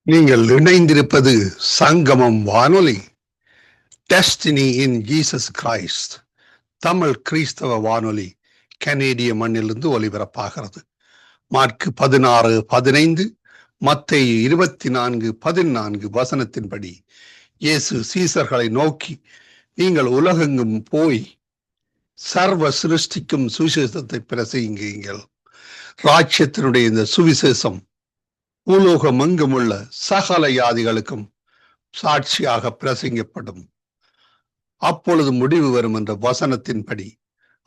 நீங்கள் இணைந்திருப்பது சங்கமம் வானொலி. Destiny in Jesus Christ Tamil கிறிஸ்தவ வானொலி கனேடிய மண்ணிலிருந்து ஒலிபரப்பாகிறது. மார்க்கு 16:15, மத்தேயு 24:14 வசனத்தின்படி இயேசு சீசர்களை நோக்கி, நீங்கள் உலகெங்கும் போய் சர்வ சிருஷ்டிக்கும் சுவிசேஷத்தை பிரசங்கியுங்கள். ராஜ்யத்தினுடைய இந்த சுவிசேஷம் பூலோகம் எங்குமுள்ள சகல யாதிகளுக்கும் சாட்சியாக பிரசங்கப்படும். அப்பொழுது முடிவு வரும் என்ற வசனத்தின்படி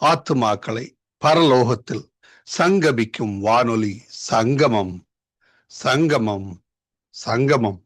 ஆத்துமாக்களை பரலோகத்தில் சங்கமிக்கும் வானொலி சங்கமம். சங்கமம் சங்கமம்.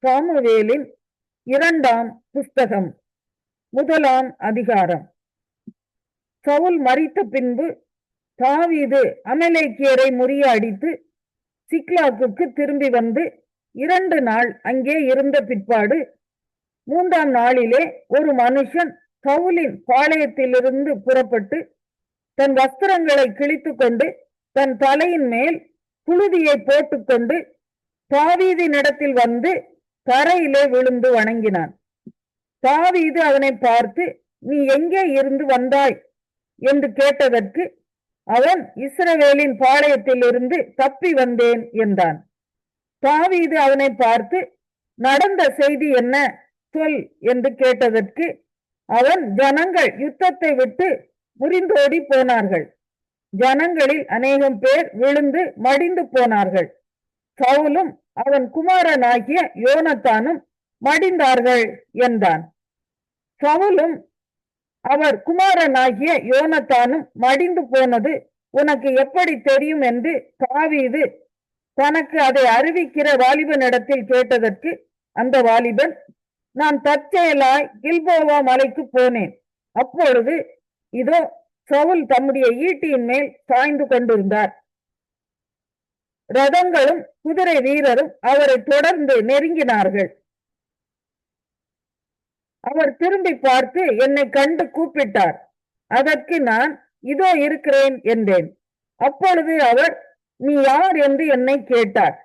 சாமுவேலின் 2ஆம் புஸ்தகம், 1ஆம் அதிகாரம். சவுல் மரித்த பின்பு தாவீது அமலேக்கியரை முறியடித்து சிக்லாகுக்கு திரும்பி வந்து 2 நாள் அங்கே இருந்த பிற்பாடு 3ஆம் நாளிலே ஒரு மனுஷன் சவுலின் பாளையத்திலிருந்து புறப்பட்டு தன் வஸ்திரங்களை கிழித்து கொண்டு தன் தலையின் மேல் புழுதியை போட்டுக்கொண்டு தாவீதினிடத்தில் வந்து தரையிலே விழுந்து வணங்கினான். தாவீது அவனை பார்த்து, நீ எங்கே இருந்து வந்தாய் என்று கேட்டதற்கு அவன், இஸ்ரவேலின் பாளையத்திலிருந்து தப்பி வந்தேன் என்றான். தாவீது அவனை பார்த்து, நடந்த செய்தி என்ன சொல் என்று கேட்டதற்கு அவன், ஜனங்கள் யுத்தத்தை விட்டு முறிந்தோடி போனார்கள். ஜனங்களில் அநேகம் பேர் விழுந்து மடிந்து போனார்கள். சவுலும் அவன் குமாரனாகிய யோனத்தானும் மடிந்தார்கள் என்றான். சவுலும் அவர் குமாரனாகிய யோனத்தானும் மடிந்து போனது உனக்கு எப்படி தெரியும் என்று தாவீது தனக்கு அதை அறிவிக்கிற வாலிபனிடத்தில் கேட்டதற்கு அந்த வாலிபன், நான் தற்செயலாய் கில்போவா மலைக்கு போனேன். அப்பொழுது இதோ சவுல் தம்முடைய ஈட்டியின் மேல் சாய்ந்து கொண்டிருந்தார். ரதங்களும் குதிரை வீரரும் அவரை தொடர்ந்து நெருங்கினார்கள். அவர் திரும்பி பார்த்து என்னை கண்டு கூப்பிட்டார். அதற்கு நான், இதோ இருக்கிறேன் என்றேன். அப்பொழுது அவர், நீ யார் என்று என்னை கேட்டார்.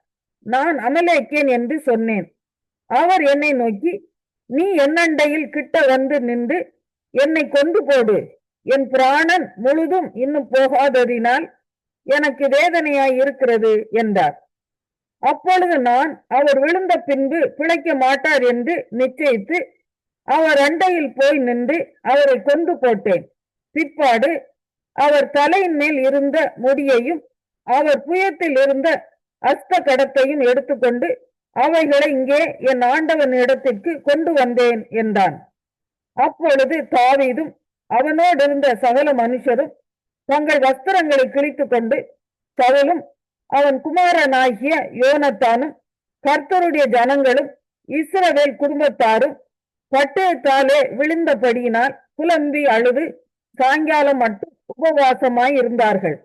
நான் அமலேக்கியன் என்று சொன்னேன். அவர் என்னை நோக்கி, நீ என்னண்டையில் கிட்ட வந்து நின்று என்னை கொண்டு போடு, என் பிராணன் முழுதும் இன்னும் போகாததினால் எனக்கு வேதனையாய் இருக்கிறது என்றார். அப்பொழுது நான் அவர் விழுந்த பின்பு பிழைக்க மாட்டார் என்று நிச்சயித்து அவர் அண்டையில் போய் நின்று அவரை கொண்டு போட்டேன். பிற்பாடு அவர் தலையின் மேல் இருந்த முடியையும் அவர் புயத்தில் இருந்த அஸ்த கடத்தையும் எடுத்துக்கொண்டு அவைகளை இங்கே என் ஆண்டவன் இடத்திற்கு கொண்டு வந்தேன் என்றான். அப்பொழுது தாவீதும் அவனோடு இருந்த சகல மனுஷரும் தங்கள் வஸ்திரங்களை கிழித்து கொண்டு சவுலும் அவன் குமாரனாகிய யோனத்தானும் கர்த்தருடைய ஜனங்களும் இஸ்ரவேல் குடும்பத்தாரும் பட்டயத்தாலே விழுந்தபடியினால் புலம்பி அழுது சாயங்காலம் மட்டும் உபவாசமாய் இருந்தார்கள்.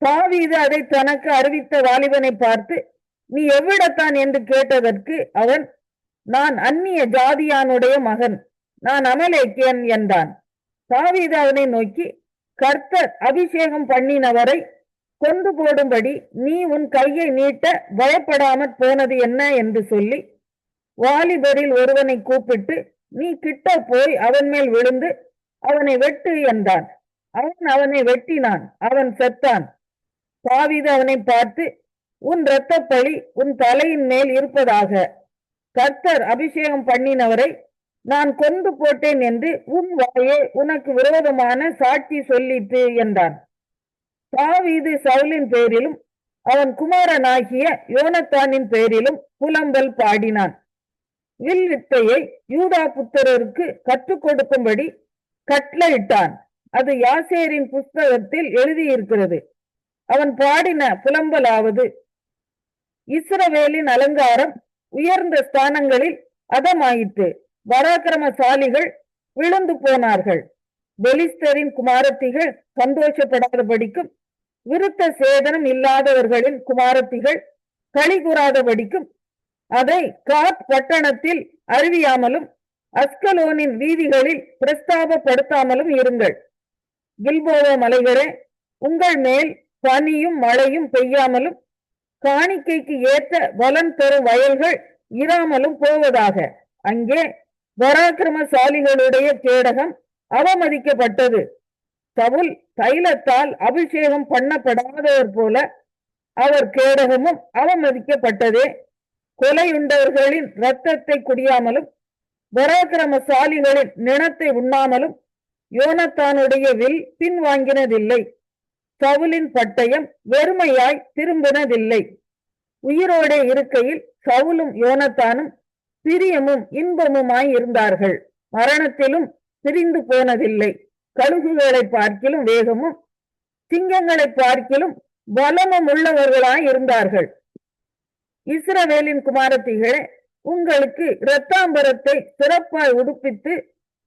தாவீது அதை தனக்கு அறிவித்த வாலிபனை பார்த்து, நீ எவ்விடத்தான் என்று கேட்டதற்கு அவன், நான் அந்நிய ஜாதியானுடைய மகன், நான் அமலேக்கியன் என்றான். தாவீது அவனை நோக்கி, கர்த்தர் அபிஷேகம் பண்ணினவரை கொண்டு போடும்படி நீ உன் கையை நீட்ட பயப்படாமற் போனது என்ன என்று சொல்லி வாலிபரில் ஒருவனை கூப்பிட்டு, நீ கிட்ட போய் அவன் மேல் விழுந்து அவனை வெட்டு என்றான். அவன் அவனை வெட்டினான், அவன் செத்தான். தாவீது அவனை பார்த்து, உன் இரத்தப்பழி உன் தலையின் மேல் இருப்பதாக, கர்த்தர் அபிஷேகம் பண்ணினவரை நான் கொண்டு போட்டேன் என்று உன் வாயே உனக்கு விரோதமான சாட்சி சொல்லிற்று என்றான். தாவீது சவுலின் பேரிலும் அவன் குமாரனாகிய யோனத்தானின் பேரிலும் புலம்பல் பாடினான். வில் வித்தையை யூதா புத்திரருக்கு கற்றுக் கொடுக்கும்படி கட்டளையிட்டான். அது யாசேரின் புஸ்தகத்தில் எழுதியிருக்கிறது. அவன் பாடின புலம்பலாவது, இஸ்ரவேலின் அலங்காரம் உயர்ந்த ஸ்தானங்களில் அதமாயிற்று, பராக்கிரமசாலிகள் விழுந்து போனார்கள். பெலிஸ்தரின் குமாரத்திகள் சந்தோஷப்படாதபடிக்கும் விருத்த சேதனம் இல்லாதவர்களின் குமாரத்திகள் களி கூறாதபடிக்கும் அதை காத் பட்டணத்தில் அறிவியாமலும் அஸ்கலோனின் வீதிகளில் பிரஸ்தாபப்படுத்தாமலும் இருங்கள். கில்போவா மலைகளே, உங்கள் மேல் பனியும் மழையும் பெய்யாமலும் காணிக்கைக்கு ஏற்ற பலன் தரும் வயல்கள் இராமலும் போவதாக. அங்கே பராக்கிரமசாலிகளுடைய கேடகம் அவமதிக்கப்பட்டது. சவுல் தைலத்தால் அபிஷேகம் பண்ணப்படாதவர் போல அவர் கேடகமும் அவமதிக்கப்பட்டதே. கொலையுண்டவர்களின் இரத்தத்தை குடியாமலும் பராக்கிரமசாலிகளின் நிணத்தை உண்ணாமலும் யோனத்தானுடைய வில் பின்வாங்கினதில்லை. சவுலின் பட்டயம் வெறுமையாய் திரும்பினதில்லை. உயிரோடே இருக்கையில் சவுலும் யோனத்தானும் பிரியமும் இன்பமுமாய் இருந்தார்கள். மரணத்திலும் பிரிந்து போனதில்லை. கழுகுகளை பார்க்கிலும் வேகமும் சிங்கங்களை பார்க்கிலும் பலமும் உள்ளவர்களாய் இருந்தார்கள். இஸ்ரவேலின் குமாரத்திகளே, உங்களுக்கு இரத்தாம்பரத்தை சிறப்பாய் உடுப்பித்து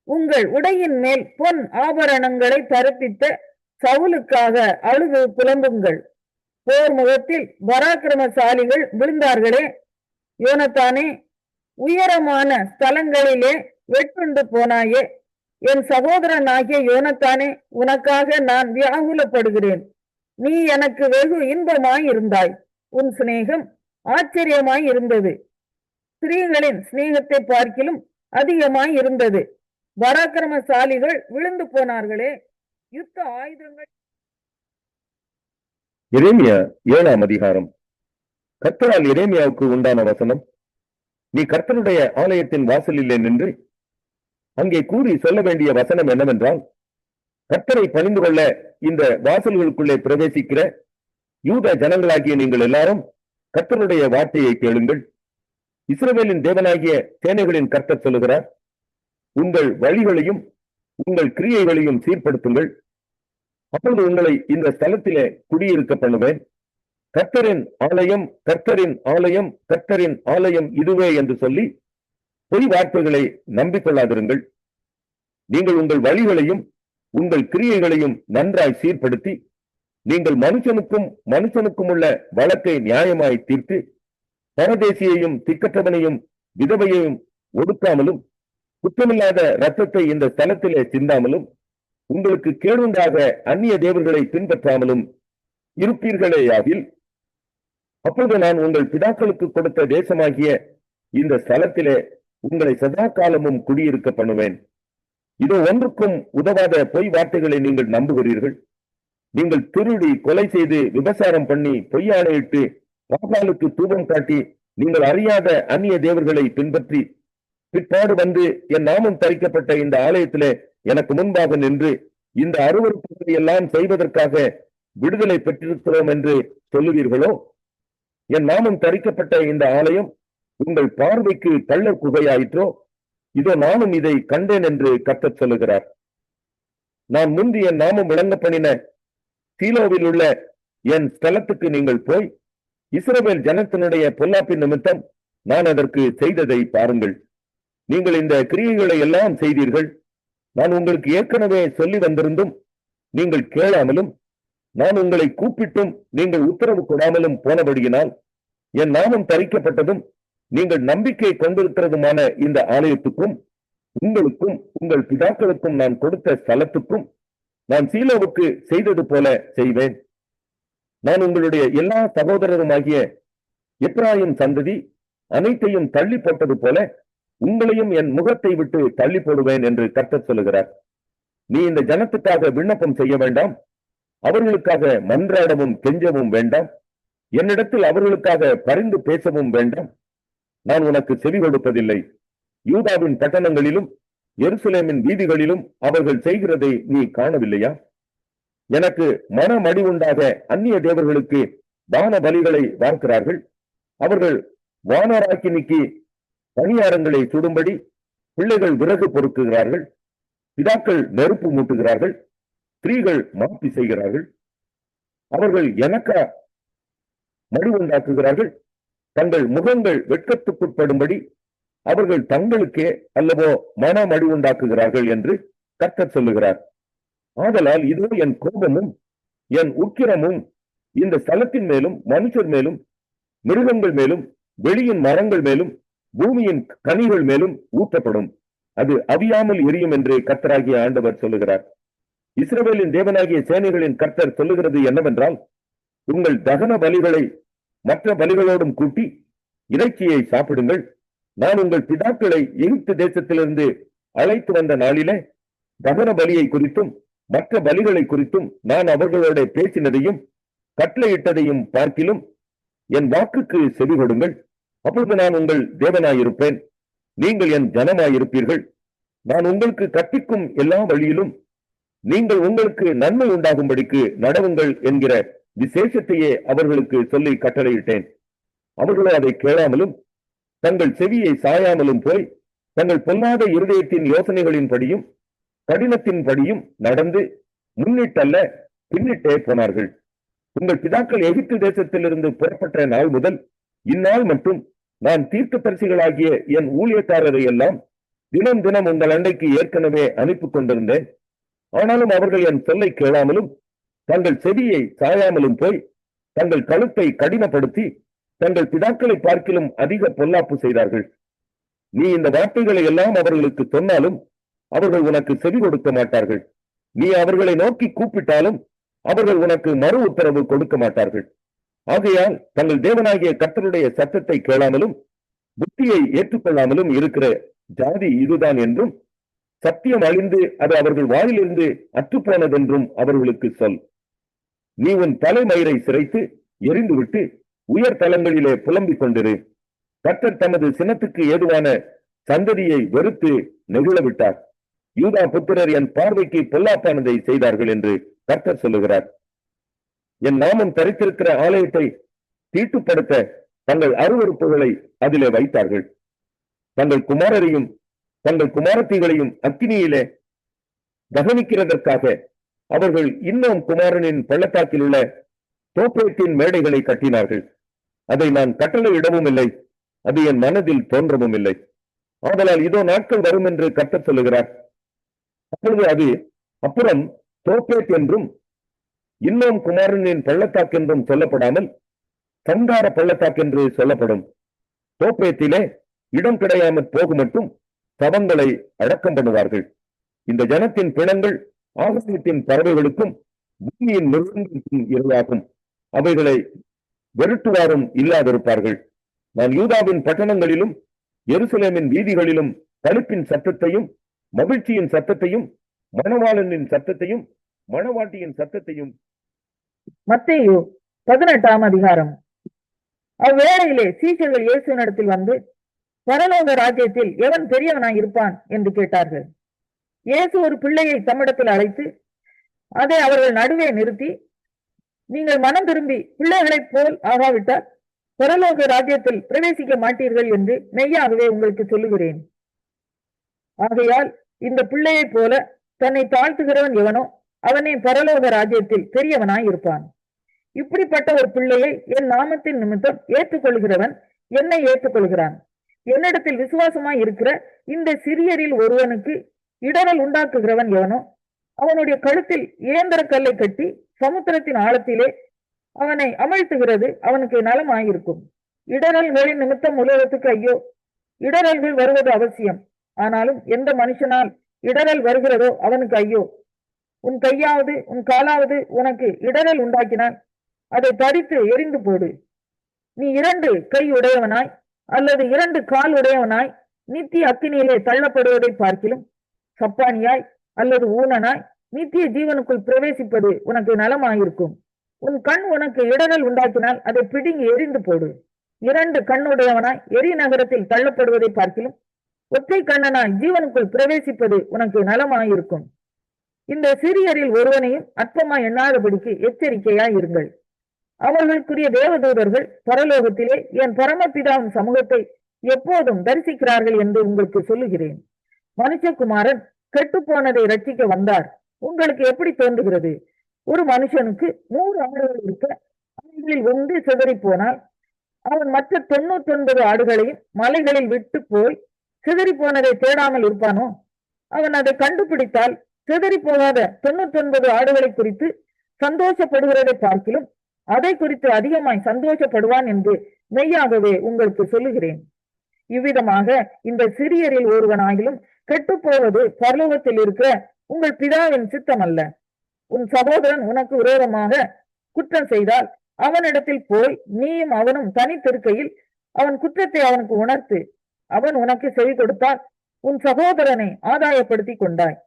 உங்கள் உடையின் மேல் பொன் ஆபரணங்களை தரிப்பித்த சவுலுக்காக அழுது புலம்புங்கள். போர் முகத்தில் பராக்கிரமசாலிகள் விழுந்தார்களே. யோனத்தானே, உயரமான ஸ்தலங்களிலே வெட்டுண்டு போனாயே. என் சகோதரனாகிய யோனத்தானே, உனக்காக நான் வியாகுலப்படுகிறேன். நீ எனக்கு வெகு இன்பமாய் இருந்தாய். உன் சிநேகம் ஆச்சரியமாய் இருந்தது. ஸ்திரீகளின் சிநேகத்தை பார்க்கிலும் அதிகமாய் இருந்தது. பராக்கிரமசாலிகள் விழுந்து போனார்களே. யுத்த ஆயுதங்கள். எரேமியா 7ஆம் அதிகாரம். கர்த்தரால் எரேமியாவுக்கு உண்டான வசனம். நீ கர்த்தருடைய ஆலயத்தின் வாசலிலே நின்று அங்கே கூறி சொல்ல வேண்டிய வசனம் என்னவென்றால், கர்த்தரை பணிந்து கொள்ள இந்த வாசல்களுக்குள்ளே பிரவேசிக்கிற யூத ஜனங்களாகிய நீங்கள் எல்லாரும் கர்த்தருடைய வார்த்தையை கேளுங்கள். இஸ்ரவேலின் தேவனாகிய சேனைகளின் கர்த்தர் சொல்லுகிறார், உங்கள் வழிகளையும் உங்கள் கிரியைகளையும் சீர்படுத்துங்கள். அப்பொழுது உங்களை இந்த ஸ்தலத்திலே குடியிருக்க பண்ணுவேன். கர்த்தரின் ஆலயம், கர்த்தரின் ஆலயம், கர்த்தரின் ஆலயம் இதுவே என்று சொல்லி பொய் வார்த்தைகளை நம்பிக்கொள்ளாதிருங்கள். நீங்கள் உங்கள் வழிகளையும் உங்கள் கிரியைகளையும் நன்றாய் சீர்படுத்தி நீங்கள் மனுஷனுக்கும் உள்ள வழக்கை நியாயமாய் தீர்த்து பரதேசியையும் திக்கற்றவனையும் விதவையையும் ஒடுக்காமலும் குற்றமில்லாத இரத்தத்தை இந்த ஸ்தலத்திலே சிந்தாமலும் உங்களுக்கு கேடுண்டாக அந்நிய தேவர்களை பின்பற்றாமலும் இருப்பீர்களேயாகில், அப்பொழுது நான் உங்கள் பிதாக்களுக்கு கொடுத்த தேசமாகிய இந்த ஸ்தலத்திலே உங்களை சதா காலமும் குடியிருக்க பண்ணுவேன். இதோ ஒன்றுக்கும் உதவாத பொய் வார்த்தைகளை நீங்கள் நம்புகிறீர்கள். நீங்கள் திருடி, கொலை செய்து, விபசாரம் பண்ணி, பொய்யாணையிட்டு, பாகாலுக்கு தூபம் காட்டி, நீங்கள் அறியாத அந்நிய தேவர்களை பின்பற்றி பிற்பாடு வந்து என் நாமம் தரிக்கப்பட்ட இந்த ஆலயத்திலே எனக்கு முன்பாக நின்று இந்த அருவருப்புகளை எல்லாம் செய்வதற்காக விடுதலை பெற்றிருக்கிறோம் என்று சொல்லுவீர்களோ? என் நாமம் தரிக்கப்பட்ட இந்த ஆலயம் உங்கள் பார்வைக்கு கள்ளர் குகையாயிற்றோ? இதோ நானும் இதை கண்டேன் என்று கர்த்தர் சொல்லுகிறார். நான் முந்தி என் நாமம் விளங்க பண்ணின சீலோவில் உள்ள என் ஸ்தலத்துக்கு நீங்கள் போய் இஸ்ரவேல் ஜனத்தினுடைய பொல்லாப்பின் நிமித்தம் நான் அதற்கு செய்ததை பாருங்கள். நீங்கள் இந்த கிரியைகளை எல்லாம் செய்தீர்கள். நான் உங்களுக்கு ஏற்கனவே சொல்லி வந்திருந்தும் நீங்கள் கேளாமலும், நான் உங்களை கூப்பிட்டும் நீங்கள் உத்தரவு கொடாமலும் போனபடியினால் என் நாமம் தரிக்கப்பட்டதும் நீங்கள் நம்பிக்கை கொண்டிருக்கிறதுமான இந்த ஆலயத்துக்கும் உங்களுக்கும் உங்கள் பிதாக்களுக்கும் நான் கொடுத்த ஸ்தலத்துக்கும் நான் சீலோவுக்கு செய்தது போல செய்வேன். நான் உங்களுடைய எல்லா சகோதரருமாகிய எப்ராயிம் சந்ததி அனைத்தையும் தள்ளி போட்டது போல உங்களையும் என் முகத்தை விட்டு தள்ளி போடுவேன் என்று கர்த்தர் சொல்லுகிறார். நீ இந்த ஜனத்துக்காக விண்ணப்பம் செய்ய வேண்டாம், அவர்களுக்காக மன்றாடவும் கெஞ்சவும் வேண்டாம், என்னிடத்தில் அவர்களுக்காக பரிந்து பேசவும் வேண்டாம். நான் உனக்கு செவி கொடுப்பதில்லை. யூதாவின் பட்டணங்களிலும் எருசலேமின் வீதிகளிலும் அவர்கள் செய்கிறதை நீ காணவில்லையா? எனக்கு மனமடி உண்டாக அந்நிய தேவர்களுக்கு தான பலிகளை வார்க்கிறார்கள். அவர்கள் வானராக்கினிக்கு பணியாரங்களை சுடும்படி பிள்ளைகள் விறகு பொறுக்குகிறார்கள், பிதாக்கள் நெருப்பு மூட்டுகிறார்கள், ஸ்திரீகள் மாப்பி செய்கிறார்கள். அவர்கள் எனக்கா மடி உண்டாக்குகிறார்கள். தங்கள் முகங்கள் வெட்கத்துக்குட்படும்படி அவர்கள் தங்களுக்கே அல்லவோ மனமடி உண்டாக்குகிறார்கள் என்று கர்த்தர் சொல்லுகிறார். ஆதலால் இதோ என் கோபமும் என் உக்கிரமும் இந்த ஸ்தலத்தின் மேலும் மனுஷர் மேலும் மிருகங்கள் மேலும் வெளியின் மரங்கள் மேலும் பூமியின் கனிகள் மேலும் ஊற்றப்படும். அது அவியாமல் எரியும் என்று கர்த்தராகிய ஆண்டவர் சொல்லுகிறார். இஸ்ரவேலின் தேவனாகிய சேனைகளின் கர்த்தர் சொல்லுகிறது என்னவென்றால், உங்கள் தகன பலிகளை மற்ற பலிகளோடும் கூட்டி இறைச்சியை சாப்பிடுங்கள். நான் உங்கள் பிதாக்களை எகிப்து தேசத்திலிருந்து அழைத்து வந்த நாளிலே தகன பலியை குறித்தும் மற்ற பலிகளை குறித்தும் நான் அவர்களோட பேசினதையும் கட்டளையிட்டதையும் பார்க்கிலும் என் வாக்குக்கு செவி கொடுங்கள். அப்பொழுது நான் உங்கள் தேவனாயிருப்பேன், நீங்கள் என் ஜனமாயிருப்பீர்கள். நான் உங்களுக்கு கற்பிக்கும் எல்லா வழியிலும் நீங்கள் உங்களுக்கு நன்மை உண்டாகும்படிக்கு நடவுங்கள் என்கிற விசேஷத்தையே அவர்களுக்கு சொல்லி கட்டளையிட்டேன். அவர்களோ அதை கேளாமலும் தங்கள் செவியை சாயாமலும் போய் தங்கள் பொல்லாத இருதயத்தின் யோசனைகளின்படியும் கடினத்தின்படியும் நடந்து முன்னிட்டல்ல பின்னிட்டே போனார்கள். உங்கள் பிதாக்கள் எகிப்து தேசத்திலிருந்து புறப்பட்ட நாள் முதல் இந்நாள் மட்டும் நான் தீர்க்கதரிசிகளாகிய என் ஊழியக்காரரை எல்லாம் தினம் தினம் உங்கள் அண்டைக்கு ஏற்கனவே அனுப்பி கொண்டிருந்தேன். ஆனாலும் அவர்கள் என் சொல்லை கேளாமலும் தங்கள் செவியை சாயாமலும் போய் தங்கள் கழுத்தை கடினப்படுத்தி தங்கள் பிதாக்களை பார்க்கிலும் அதிக பொல்லாப்பு செய்தார்கள். நீ இந்த வார்த்தைகளை எல்லாம் அவர்களுக்கு சொன்னாலும் அவர்கள் உனக்கு செவி கொடுக்க மாட்டார்கள். நீ அவர்களை நோக்கி கூப்பிட்டாலும் அவர்கள் உனக்கு மறு உத்தரவு கொடுக்க மாட்டார்கள். ஆகையால் தங்கள் தேவனாகிய கர்த்தருடைய சத்தத்தை கேளாமலும் புத்தியை ஏற்றுக்கொள்ளாமலும் இருக்கிற ஜாதி இதுதான் என்றும், சத்தியம் அழிந்து அது அவர்கள் வாயிலிருந்து அற்றுப்போனதென்றும் அவர்களுக்கு சொல். நீ உன் தலைமயிரை சிரைத்து எரிந்துவிட்டு உயர் தலங்களிலே புலம்பிக் கொண்டிரு. கர்த்தர் தமது சினத்துக்கு ஏதுவான சந்ததியை வெறுத்து நெகிழவிட்டார். யூதா புத்திரர் என் பார்வைக்கு பொல்லாப்பானதை செய்தார்கள் என்று கர்த்தர் சொல்லுகிறார். என் நாமம் தரித்திருக்கிற ஆலயத்தை தீட்டுப்படுத்த தங்கள் அருவருப்புகளை அதிலே வைத்தார்கள். தங்கள் குமாரரையும் தங்கள் குமாரத்திகளையும் அக்கினியிலே தகனிக்கிறதற்காக அவர்கள் இன்னும் குமாரனின் பள்ளத்தாக்கில் உள்ள தோப்பேத்தின் மேடைகளை கட்டினார்கள். அதை நான் கட்டளையிடவும் இல்லை, அது என் மனதில் தோன்றவும் இல்லை. ஆதலால் இதோ நாட்கள் வரும் என்று கர்த்தர் சொல்லுகிறார். அப்பொழுது அது அப்புறம் தோப்பேத் என்றும் இன்னும் குமாரனின் பள்ளத்தாக்கு என்றும் சொல்லப்படாமல் சங்கார பள்ளத்தாக்கு என்று சொல்லப்படும். தோப்பேத்திலே இடம் கிடையாமல் போக மட்டும் சவங்களை அடக்கம் பண்ணுவார்கள். இந்த ஜனத்தின் பிணங்கள் ஆகாயத்தின் பறவைகளுக்கும் பூமியின் மிருகங்களுக்கும் இரையாகும். அவைகளை வெறுட்டுவாரும் இல்லாதிருப்பார்கள். நான் யூதாவின் பட்டணங்களிலும் எருசலேமின் வீதிகளிலும் களிப்பின் சத்தத்தையும் மகிழ்ச்சியின் சத்தத்தையும் மணவாளனின் சத்தத்தையும் மணவாட்டியின் சத்தத்தையும் மத்தேயு 18ஆம் அதிகாரம். அவ்வேளையிலே சீஷர்கள் இயேசுவினிடத்தில் வந்து, பரலோக ராஜ்யத்தில் எவன் பெரியவனாய் இருப்பான் என்று கேட்டார்கள். இயேசு ஒரு பிள்ளையை தம்மிடத்தில் அழைத்து அதை அவர்கள் நடுவே நிறுத்தி, நீங்கள் மனம் திரும்பி பிள்ளைகளைப் போல் ஆகாவிட்டால் பரலோக ராஜ்யத்தில் பிரவேசிக்க மாட்டீர்கள் என்று மெய்யாகவே உங்களுக்கு சொல்லுகிறேன். ஆகையால் இந்த பிள்ளையைப் போல தன்னை தாழ்த்துகிறவன் எவனோ அவனே பரலோக ராஜ்யத்தில் பெரியவனாய் இருப்பான். இப்படிப்பட்ட ஒரு பிள்ளையை என் நாமத்தின் நிமித்தம் ஏற்றுக்கொள்கிறவன் என்னை ஏற்றுக்கொள்கிறான். என்னிடத்தில் விசுவாசமாய் இருக்கிற இந்த சிறியரில் ஒருவனுக்கு இடரல் உண்டாக்குகிறவன் எவனோ அவனுடைய கழுத்தில் இயந்திர கல்லை கட்டி சமுத்திரத்தின் ஆழத்திலே அவனை அமிழ்த்துகிறது அவனுக்கு நலமாயிருக்கும். இடரல்களின் நிமித்தம் உலகத்துக்கு ஐயோ! இடரல்கள் வருவது அவசியம். ஆனாலும் எந்த மனுஷனால் இடரல் வருகிறதோ அவனுக்கு ஐயோ! உன் கையாவது உன் காலாவது உனக்கு இடரல் உண்டாக்கினால் அதை தரித்து எரிந்து போடு. நீ 2 கை உடையவனாய் அல்லது 2 கால் உடையவனாய் நித்திய அக்கினியிலே தள்ளப்படுவதை பார்க்கிலும் சப்பானியாய் அல்லது ஊனனாய் நித்திய ஜீவனுக்குள் பிரவேசிப்பது உனக்கு நலமாயிருக்கும். உன் கண் உனக்கு இடரல் உண்டாக்கினால் அதை பிடுங்கி எரிந்து போடு. 2 கண்ணுடையவனாய் எரி நகரத்தில் தள்ளப்படுவதை பார்க்கிலும் ஒற்றை கண்ணனாய் ஜீவனுக்குள் பிரவேசிப்பது உனக்கு நலமாயிருக்கும். இந்த சிறியரில் ஒருவனையும் அற்பமாய் எண்ணாதபடிக்கு எச்சரிக்கையாய் இருங்கள். அவர்களுக்குரிய தேவதூதர்கள் பரலோகத்திலே என் பரமபிதாவின் சமூகத்தை எப்போதும் தரிசிக்கிறார்கள் என்று உங்களுக்கு சொல்லுகிறேன். மனுஷகுமாரன் கெட்டுப்போனதை ரட்சிக்க வந்தார். உங்களுக்கு எப்படி தோன்றுகிறது? ஒரு மனுஷனுக்கு 100 ஆடுகள் இருக்க அவைகளில் ஒன்று சிதறி போனால் அவன் மற்ற 99 ஆடுகளையும் மலைகளில் விட்டு போய் சிதறி போனதை தேடாமல் இருப்பானோ? அவன் அதை கண்டுபிடித்தால் சிதறி போகாத 99 ஆடுகளை குறித்து சந்தோஷப்படுகிறதை பார்க்கிலும் அதை குறித்து அதிகமாய் சந்தோஷப்படுவான் என்று மெய்யாகவே உங்களுக்கு சொல்லுகிறேன். இவ்விதமாக இந்த சிறியரில் ஒருவனாகிலும் கெட்டுப்போவது பரலோகத்தில் இருக்கிற உங்கள் பிதாவின் சித்தம் அல்ல. உன் சகோதரன் உனக்கு விரோதமாக குற்றம் செய்தால் அவனிடத்தில் போய் நீயும் அவனும் தனித்திருக்கையில் அவன் குற்றத்தை அவனுக்கு உணர்த்து. அவன் உனக்கு செவி கொடுத்தால் உன் சகோதரனை ஆதாயப்படுத்தி கொண்டாய்.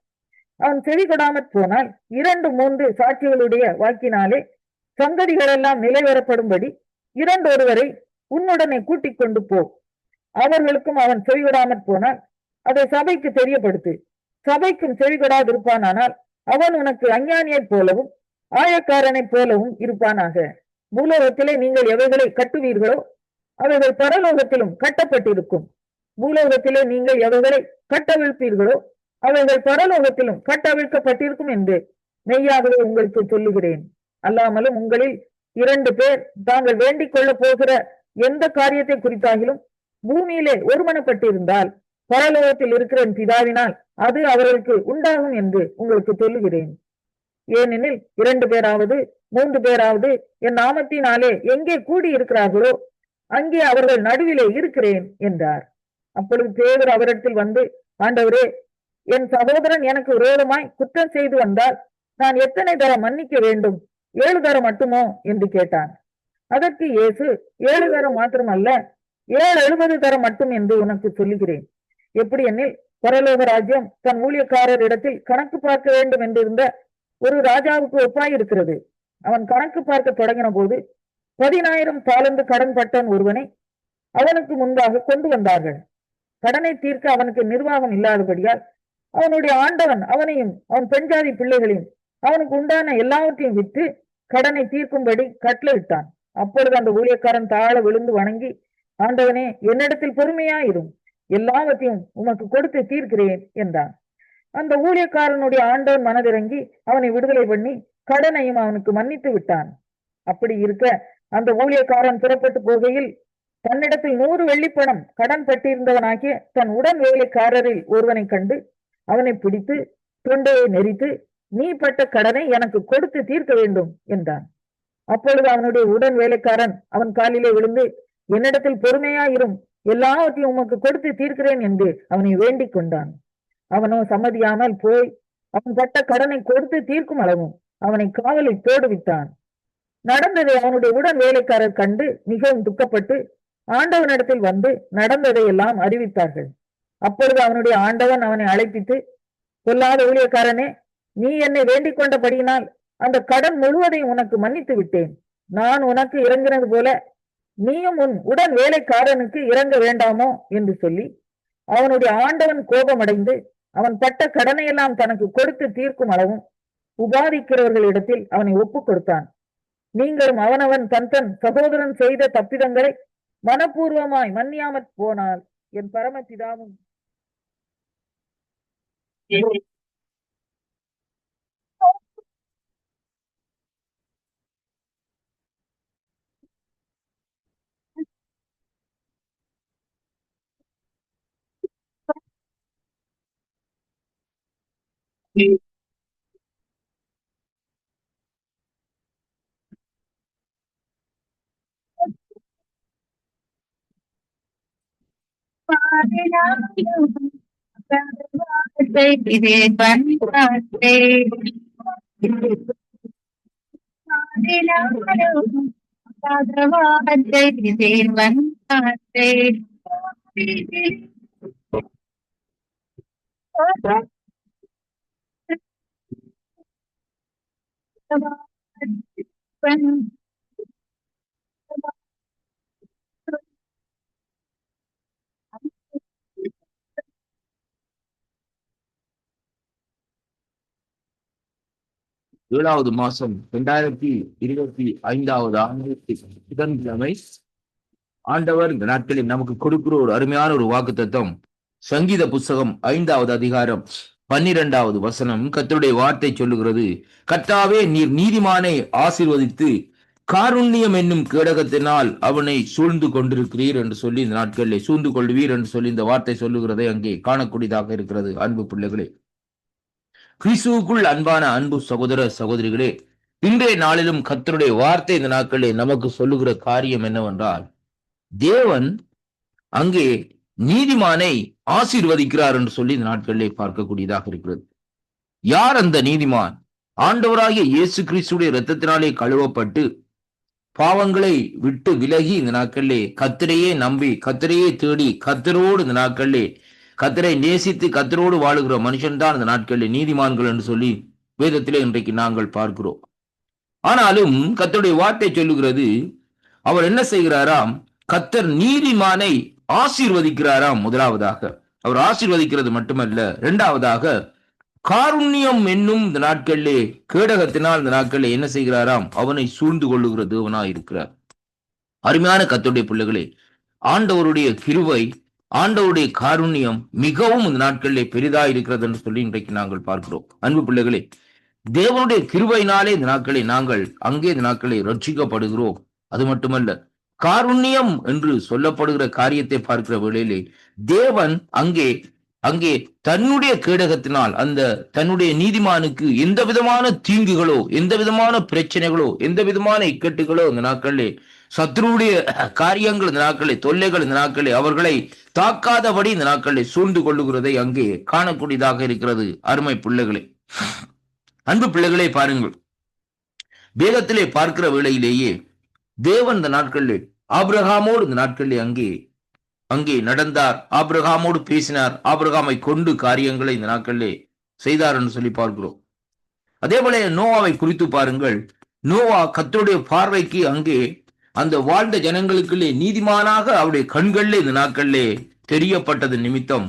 அவன் செவி கொடாமற் போனால் 2-3 சாட்சிகளுடைய வாக்கினாலே சங்கதிகளெல்லாம் நிலைவரப்படும்படி 2 ஒருவரை உன்னுடனே கூட்டிக் கொண்டு போ. அவர்களுக்கும் அவன் செவிகொடாமற் போனால் அதை சபைக்கு தெரியப்படுத்து. சபைக்கும் செவிகொடாதிருப்பானால் அவன் உனக்கு அஞ்ஞானியைப் போலவும் ஆயக்காரனைப் போலவும் இருப்பானாக. பூலோகத்திலே நீங்கள் எவைகளை கட்டுவீர்களோ அவைகள் பரலோகத்திலும் கட்டப்பட்டிருக்கும். பூலோகத்திலே நீங்கள் எவைகளை கட்டவிழ்ப்பீர்களோ அவைகள் பரலோகத்திலும் கட்டவிழ்க்கப்பட்டிருக்கும் என்று மெய்யாகவே உங்களுக்கு சொல்லுகிறேன். அல்லாமலும் உங்களில் 2 பேர் தாங்கள் வேண்டிக் கொள்ள போகிற எந்த காரியத்தை குறித்தாகிலும் பூமியிலே ஒருமனப்பட்டிருந்தால் பரலோகத்தில் இருக்கிற பிதாவினால் அது அவர்களுக்கு உண்டாகும் என்று உங்களுக்கு சொல்லுகிறேன். ஏனெனில் 2 பேராவது 3 பேராவது என் நாமத்தினாலே எங்கே கூடி இருக்கிறார்களோ அங்கே அவர்கள் நடுவிலே இருக்கிறேன் என்றார். அப்பொழுது பேதுரு அவரிடத்தில் வந்து, ஆண்டவரே, என் சகோதரன் எனக்கு விரோதமாய் குற்றம் செய்து வந்தால் நான் எத்தனை தரம் மன்னிக்க வேண்டும்? 7 தரம் மட்டுமோ என்று கேட்டான். அதற்கு இயேசு, 7 தரம் மாத்திரமல்ல, 770 தரம் மட்டும் என்று உனக்கு சொல்லுகிறேன். எப்படி எனில், பரலோக ராஜ்யம் தன் ஊழியக்காரர் இடத்தில் கணக்கு பார்க்க வேண்டும் என்றிருந்த ஒரு ராஜாவுக்கு ஒப்பாயிருக்கிறது. அவன் கணக்கு பார்க்க தொடங்கின போது 10,000 தாலந்து கடன் பட்டன் ஒருவனை அவனுக்கு முன்பாக கொண்டு வந்தார்கள். கடனை தீர்க்க அவனுக்கு நிர்வாகம் இல்லாதபடியால் அவனுடைய ஆண்டவன் அவனையும் அவன் பெண்ஜாதி பிள்ளைகளையும் அவனுக்கு உண்டான எல்லாவற்றையும் விற்று கடனை தீர்க்கும்படி கட்டளையிட்டான். அப்பொழுது அந்த ஊழியக்காரன் தாழ விழுந்து வணங்கி, ஆண்டவனே, என்னிடத்தில் பொறுமையாயிரும், எல்லாவற்றையும் உமக்கு கொடுத்து தீர்க்கிறேன் என்றான். அந்த ஊழியக்காரனுடைய ஆண்டவன் மனதிறங்கி அவனை விடுதலை பண்ணி கடனையும் அவனுக்கு மன்னித்து விட்டான். அப்படி இருக்க அந்த ஊழியக்காரன் புறப்பட்டு போகையில் தன்னிடத்தில் 100 வெள்ளிப்பணம் கடன் பட்டிருந்தவனாகிய தன் உடன் வேலைக்காரரில் ஒருவனை கண்டு அவனை பிடித்து தொண்டையை நெரித்து, நீ பட்ட கடனை எனக்கு கொடுத்து தீர்க்க வேண்டும் என்றான். அப்பொழுது அவனுடைய உடன் வேலைக்காரன் அவன் காலிலே விழுந்து, என்னிடத்தில் பொறுமையாயிரும், எல்லாவற்றையும் உமக்கு கொடுத்து தீர்க்கிறேன் என்று அவனை வேண்டிக் கொண்டான். அவனோ சம்மதியாமல் போய் அவன் பட்ட கடனை கொடுத்து தீர்க்கும் அளவும் அவனை காவலில் போடுவித்தான். நடந்ததை அவனுடைய உடன் வேலைக்காரர் கண்டு மிகவும் துக்கப்பட்டு ஆண்டவனிடத்தில் வந்து நடந்ததை எல்லாம் அறிவித்தார்கள். அப்பொழுது அவனுடைய ஆண்டவன் அவனை அழைப்பித்து, பொல்லாத ஊழியக்காரனே, நீ என்னை வேண்டிக் கொண்டபடியினால் அந்த கடன் முழுவதையும் உனக்கு மன்னித்து விட்டேன். நான் உனக்கு இறங்கினது போல நீயும் உன் உடன் வேலைக்காரனுக்கு இறங்க வேண்டாமோ என்று சொல்லி அவனுடைய ஆண்டவன் கோபமடைந்து அவன் பட்ட கடனையெல்லாம் தனக்கு கொடுத்து தீர்க்கும் அளவும் உபாதிக்கிறவர்களிடத்தில் அவனை ஒப்புக் கொடுத்தான். நீங்களும் அவனவன் தன் தன் சகோதரன் செய்த தப்பிதங்களை மனப்பூர்வமாய் மன்னியாமற் போனால் என் பரமபிதாவும் ஏழாவது மாசம் 2025 ஆண்டு புதன்கிழமை ஆண்டவர் இந்த நாட்களில் நமக்கு கொடுக்கிற ஒரு அருமையான ஒரு வாக்கு தத்துவம். சங்கீத புஸ்தகம் 5வது அதிகாரம் 12வது வசனம் கர்த்தருடைய வார்த்தை சொல்லுகிறது, கர்த்தாவே நீர் நீதிமானை ஆசீர்வதித்து காருண்யம் என்னும் கேடகத்தினால் அவனை சூழ்ந்து கொண்டிருக்கிறீர் என்று சொல்லி இந்த நாட்களில் சூழ்ந்து கொள்வீர் என்று சொல்லி இந்த வார்த்தை சொல்லுகிறதை அங்கே காணக்கூடியதாக இருக்கிறது. அன்பு பிள்ளைகளே, கிறிஸ்துவுக்குள் அன்பான அன்பு சகோதர சகோதரிகளே, இன்றைய நாளிலும் கர்த்தருடைய வார்த்தை இந்த நாட்களில் நமக்கு சொல்லுகிற காரியம் என்னவென்றால், தேவன் அங்கே நீதிமானை ஆசீர்வதிக்கிறார் என்று சொல்லி இந்த நாட்களிலே பார்க்கக்கூடியதாக இருக்கிறது. யார் அந்த நீதிமான்? ஆண்டவராகிய இயேசு கிறிஸ்துடைய இரத்தத்தினாலே கழுவப்பட்டு பாவங்களை விட்டு விலகி இந்த நாட்களிலே கர்த்தரையே நம்பி கர்த்தரையே தேடி கர்த்தரோடு இந்த நாட்களிலே கர்த்தரை நேசித்து கர்த்தரோடு வாழுகிற மனுஷன் தான் இந்த நாட்களில் நீதிமான்கள் என்று சொல்லி வேதத்திலே இன்றைக்கு நாங்கள் பார்க்கிறோம். ஆனாலும் கர்த்தருடைய வார்த்தை சொல்லுகிறது, அவர் என்ன செய்கிறாராம்? கர்த்தர் நீதிமானை ஆசீர்வதிக்கிறாராம். முதலாவதாக அவர் ஆசீர்வதிக்கிறது மட்டுமல்ல, இரண்டாவதாக காருண்யம் என்னும் இந்த நாட்களிலே கேடகத்தினால் இந்த நாட்களிலே என்ன செய்கிறாராம்? அவனை சூழ்ந்து கொள்ளுகிற தேவனாய் இருக்கிறார். அருமையான கர்த்தருடைய பிள்ளைகளே, ஆண்டவருடைய கிருபை ஆண்டவருடைய காருண்யம் மிகவும் இந்த நாட்களிலே பெரிதா இருக்கிறது என்று சொல்லி இன்றைக்கு நாங்கள் பார்க்கிறோம். அன்பு பிள்ளைகளே, தேவனுடைய கிருபையினாலே இந்த நாட்களை நாங்கள் அங்கே இந்த நாட்களை ரட்சிக்கப்படுகிறோம். அது மட்டுமல்ல, காருண்யம் என்று சொல்லப்படுகிற காரியத்தை பார்க்கிற வேளையிலே தேவன் அங்கே அங்கே தன்னுடைய கேடகத்தினால் அந்த தன்னுடைய நீதிமானுக்கு எந்த விதமான தீங்குகளோ எந்த விதமான பிரச்சனைகளோ எந்த விதமான இக்கட்டுகளோ இந்த நாட்களிலே சத்ருடைய காரியங்கள் இந்த நாட்களே தொல்லைகள் இந்த நாட்களே அவர்களை தாக்காதபடி இந்த நாட்களை சூழ்ந்து கொள்ளுகிறதை அங்கே காணக்கூடியதாக இருக்கிறது. அருமை பிள்ளைகளே, அன்பு பிள்ளைகளே, பாருங்கள், வேதத்திலே பார்க்கிற வேளையிலேயே தேவன் இந்த நாட்களிலே ஆபிரகாமோடு இந்த நாட்களிலே அங்கே நடந்தார், ஆபிரகாமோடு பேசினார், ஆபிரகாமை கொண்டு காரியங்களை இந்த நாட்களிலே செய்தார் என்று சொல்லி பார்க்கிறோம். அதே போல நோவாவை குறித்து பாருங்கள். நோவா கர்த்தருடைய பார்வைக்கு அங்கே அந்த வாழ்ந்த ஜனங்களுக்குள்ளே நீதிமானாக அவருடைய கண்களிலே இந்த நாட்களிலே தெரியப்பட்டது நிமித்தம்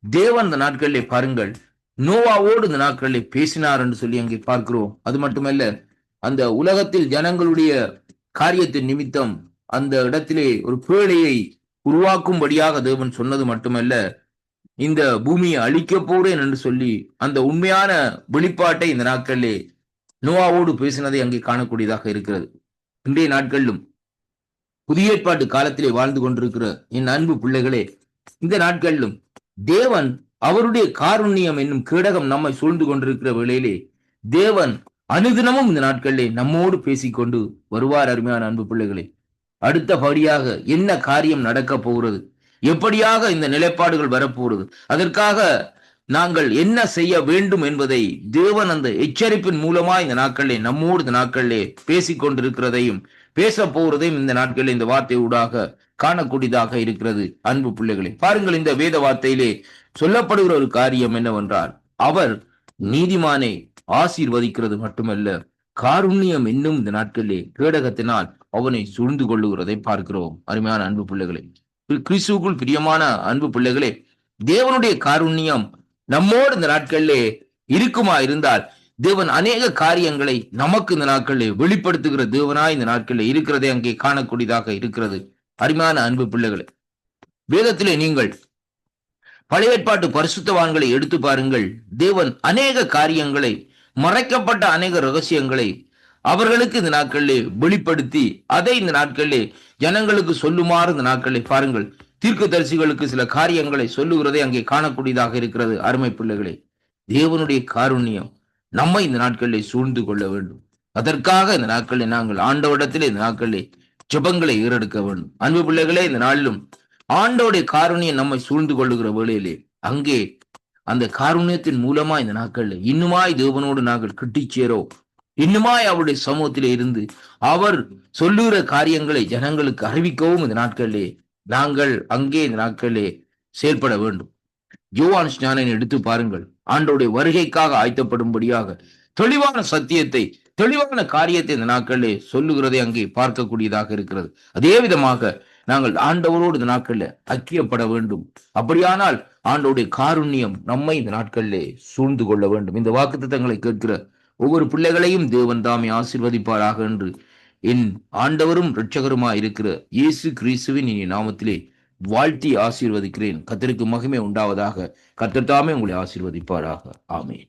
தேவன் இந்த நாட்களிலே பாருங்கள் நோவாவோடு இந்த நாட்களிலே பேசினார் என்று சொல்லி அங்கே பார்க்கிறோம். அது மட்டுமல்ல, அந்த உலகத்தில் ஜனங்களுடைய காரியத்தின் நிமித்தம் அந்த இடத்திலே ஒரு பேழையை உருவாக்கும்படியாக தேவன் சொன்னது மட்டுமல்ல, இந்த பூமியை அழிக்க போறேன் என்று சொல்லி அந்த உண்மையான வெளிப்பாட்டை இந்த நாட்களிலே நோவாவோடு பேசினதை அங்கே காணக்கூடியதாக இருக்கிறது. இன்றைய நாட்களிலும் புதிய ஏற்பாட்டு காலத்திலே வாழ்ந்து கொண்டிருக்கிற என் அன்பு பிள்ளைகளே, இந்த நாட்களிலும் தேவன் அவருடைய காருண்யம் என்னும் கேடகம் நம்மை சூழ்ந்து கொண்டிருக்கிற வேளையிலே தேவன் அனுதினமும் இந்த நாட்களிலே நம்மோடு பேசிக்கொண்டு வருவார். அருமையான அன்பு பிள்ளைகளே, அடுத்த படியாக என்ன காரியம் நடக்க போகிறது, எப்படியாக இந்த நிலைப்பாடுகள் வரப்போகிறது, அதற்காக நாங்கள் என்ன செய்ய வேண்டும் என்பதை தேவன் அந்த எச்சரிப்பின் மூலமா இந்த நாட்களிலே நம்மோடு இந்த நாட்களிலே பேசிக்கொண்டிருக்கிறதையும் பேச போகிறதையும் இந்த நாட்களில் இந்த வார்த்தை ஊடாக காணக்கூடியதாக இருக்கிறது. அன்பு பிள்ளைகளே, பாருங்கள், இந்த வேத வார்த்தையிலே சொல்லப்படுகிற ஒரு காரியம் என்னவென்றால், அவர் நீதிமானை ஆசீர்வதிக்கிறது மட்டுமல்ல, காருண்யம் என்னும் இந்த நாட்களிலே கேடகத்தினால் அவனை சூழ்ந்து கொள்ளுகிறதை பார்க்கிறோம். அருமையான அன்பு பிள்ளைகளே, கிறிஸ்துவுக்குள் பிரியமான அன்பு பிள்ளைகளே, தேவனுடைய காருண்யம் நம்மோடு இந்த நாட்களிலே இருக்குமா இருந்தால் தேவன் அநேக காரியங்களை நமக்கு இந்த நாட்களிலே வெளிப்படுத்துகிற தேவனாய் இந்த நாட்களிலே இருக்கிறதை அங்கே காணக்கூடியதாக இருக்கிறது. அருமையான அன்பு பிள்ளைகளே, வேதத்திலே நீங்கள் பழைய ஏற்பாட்டு பரிசுத்தவான்களை எடுத்து பாருங்கள். தேவன் அநேக காரியங்களை, மறைக்கப்பட்ட அநேக ரகசியங்களை அவர்களுக்கு இந்த நாட்களிலே வெளிப்படுத்தி அதை இந்த நாட்களிலே ஜனங்களுக்கு சொல்லுமாறு இந்த நாட்களிலே பாருங்கள், தீர்க்கதரிசிகளுக்கு சில காரியங்களை சொல்லுகிறதை அங்கே காணக்கூடியதாக இருக்கிறது. அருமை பிள்ளைகளே, தேவனுடைய காருண்யம் நம்மை இந்த நாட்களிலே சூழ்ந்து கொள்ள வேண்டும். அதற்காக இந்த நாட்களில் நாங்கள் ஆண்டவரிடத்திலே இந்த நாட்களிலே ஜெபங்களை ஏறெடுக்க வேண்டும். அன்பு பிள்ளைகளே, இந்த நாளிலும் ஆண்டோடைய காருண்யம் நம்மை சூழ்ந்து கொள்ளுகிற வேளையிலே அங்கே அந்த காருண்யத்தின் மூலமா இந்த நாட்களில் இன்னுமாய் தேவனோடு நாங்கள் கிட்டி சேரோ, இன்னுமாய் அவருடைய சமூகத்திலே இருந்து அவர் சொல்லுகிற காரியங்களை ஜனங்களுக்கு அறிவிக்கவும் இந்த நாட்களிலே நாங்கள் அங்கே இந்த நாட்களிலே செயல்பட வேண்டும். யோவான் ஸ்நானனை எடுத்து பாருங்கள். ஆண்டோடைய வருகைக்காக ஆயத்தப்படும்படியாக தெளிவான சத்தியத்தை, தெளிவான காரியத்தை இந்த நாட்களிலே சொல்லுகிறதை அங்கே பார்க்கக்கூடியதாக இருக்கிறது. அதே விதமாக நாங்கள் ஆண்டவரோடு இந்த நாட்களில் ஐக்கியப்பட வேண்டும். அப்படியானால் ஆண்டோடைய காருண்யம் நம்மை இந்த நாட்களிலே சூழ்ந்து கொள்ள வேண்டும். இந்த வாக்குத்தத்தங்களை கேட்கிற ஒவ்வொரு பிள்ளைகளையும் தேவன் தாமே ஆசீர்வதிப்பாராக என்று என் ஆண்டவரும் இரட்சகருமாய் இருக்கிற இயேசு கிறிஸ்துவின் இனி நாமத்திலே வாழ்த்தி ஆசீர்வதிக்கிறேன். கர்த்தருக்கு மகிமை உண்டாவதாக. கர்த்தர் தாமே உங்களை ஆசீர்வதிப்பாராக. ஆமென்.